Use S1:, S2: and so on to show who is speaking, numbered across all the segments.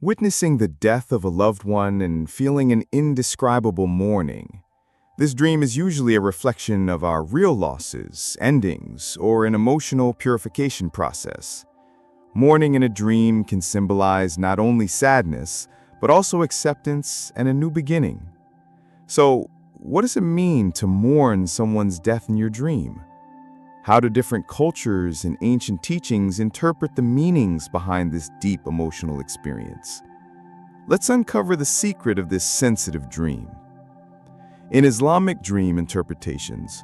S1: Witnessing the death of a loved one and feeling an indescribable mourning. This dream is usually a reflection of our real losses, endings, or an emotional purification process. Mourning in a dream can symbolize not only sadness, but also acceptance and a new beginning. So, what does it mean to mourn someone's death in your dream? How do different cultures and ancient teachings interpret the meanings behind this deep emotional experience? Let's uncover the secret of this sensitive dream. In Islamic dream interpretations,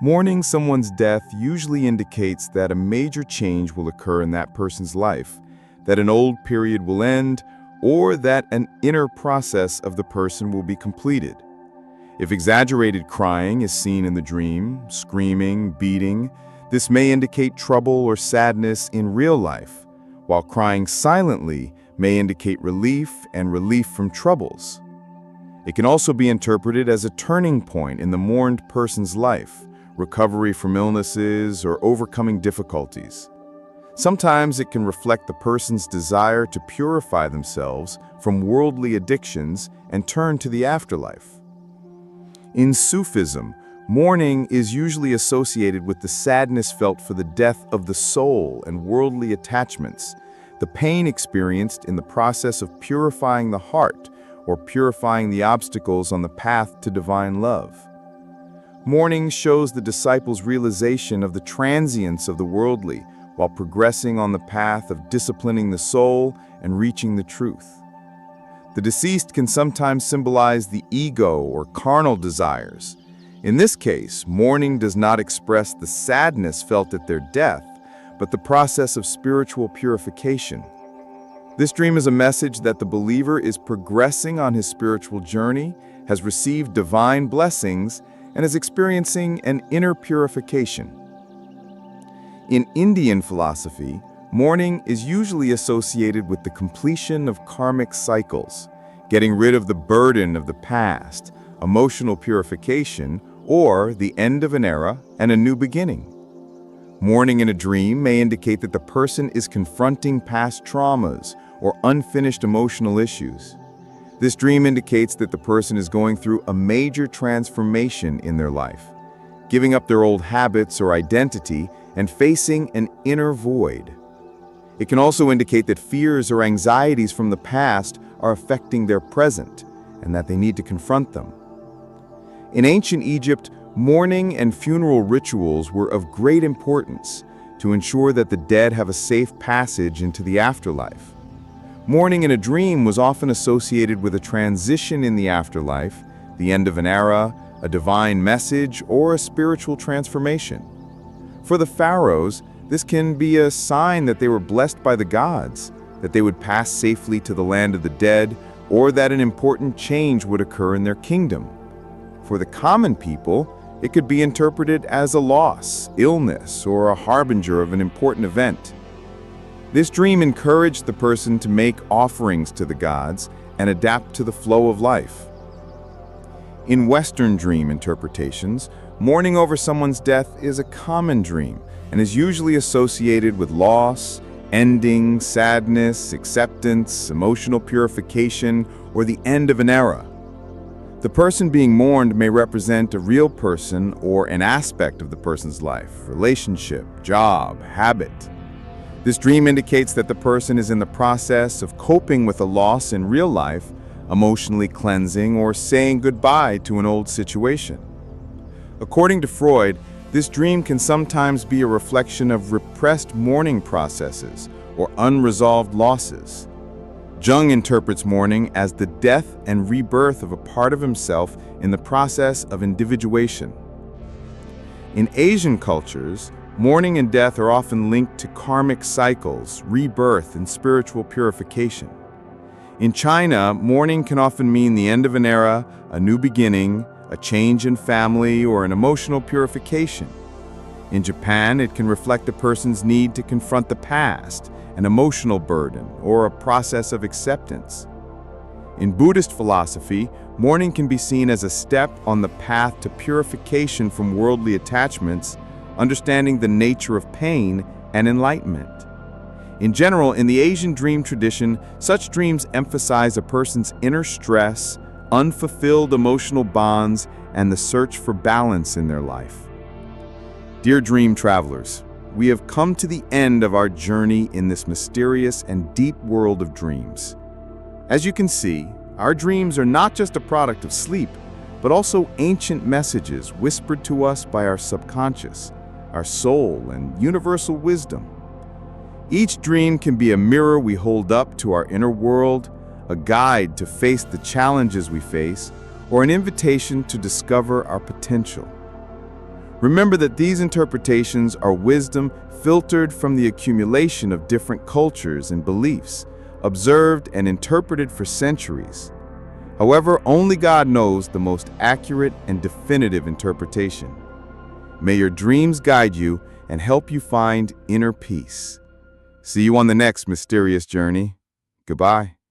S1: mourning someone's death usually indicates that a major change will occur in that person's life, that an old period will end, or that an inner process of the person will be completed. If exaggerated crying is seen in the dream, screaming, beating, this may indicate trouble or sadness in real life, while crying silently may indicate relief and relief from troubles. It can also be interpreted as a turning point in the mourned person's life, recovery from illnesses, or overcoming difficulties. Sometimes it can reflect the person's desire to purify themselves from worldly addictions and turn to the afterlife. In Sufism, mourning is usually associated with the sadness felt for the death of the soul and worldly attachments, the pain experienced in the process of purifying the heart or purifying the obstacles on the path to divine love. Mourning shows the disciples' realization of the transience of the worldly while progressing on the path of disciplining the soul and reaching the truth. The deceased can sometimes symbolize the ego or carnal desires. In this case, mourning does not express the sadness felt at their death, but the process of spiritual purification. This dream is a message that the believer is progressing on his spiritual journey, has received divine blessings, and is experiencing an inner purification. In Indian philosophy, mourning is usually associated with the completion of karmic cycles, getting rid of the burden of the past, emotional purification, or the end of an era and a new beginning. Mourning in a dream may indicate that the person is confronting past traumas or unfinished emotional issues. This dream indicates that the person is going through a major transformation in their life, giving up their old habits or identity and facing an inner void. It can also indicate that fears or anxieties from the past are affecting their present and that they need to confront them. In ancient Egypt, mourning and funeral rituals were of great importance to ensure that the dead have a safe passage into the afterlife. Mourning in a dream was often associated with a transition in the afterlife, the end of an era, a divine message, or a spiritual transformation. For the pharaohs, this can be a sign that they were blessed by the gods, that they would pass safely to the land of the dead, or that an important change would occur in their kingdom. For the common people, it could be interpreted as a loss, illness, or a harbinger of an important event. This dream encouraged the person to make offerings to the gods and adapt to the flow of life. In Western dream interpretations, mourning over someone's death is a common dream and is usually associated with loss, ending, sadness, acceptance, emotional purification, or the end of an era. The person being mourned may represent a real person or an aspect of the person's life, relationship, job, habit. This dream indicates that the person is in the process of coping with a loss in real life, emotionally cleansing, or saying goodbye to an old situation. According to Freud, this dream can sometimes be a reflection of repressed mourning processes or unresolved losses. Jung interprets mourning as the death and rebirth of a part of himself in the process of individuation. In Asian cultures, mourning and death are often linked to karmic cycles, rebirth, and spiritual purification. In China, mourning can often mean the end of an era, a new beginning, a change in family, or an emotional purification. In Japan, it can reflect a person's need to confront the past, an emotional burden, or a process of acceptance. In Buddhist philosophy, mourning can be seen as a step on the path to purification from worldly attachments, understanding the nature of pain and enlightenment. In general, in the Asian dream tradition, such dreams emphasize a person's inner stress, unfulfilled emotional bonds, and the search for balance in their life. Dear dream travelers, we have come to the end of our journey in this mysterious and deep world of dreams. As you can see, our dreams are not just a product of sleep, but also ancient messages whispered to us by our subconscious, our soul, and universal wisdom. Each dream can be a mirror we hold up to our inner world, a guide to face the challenges we face, or an invitation to discover our potential. Remember that these interpretations are wisdom filtered from the accumulation of different cultures and beliefs, observed and interpreted for centuries. However, only God knows the most accurate and definitive interpretation. May your dreams guide you and help you find inner peace. See you on the next mysterious journey. Goodbye.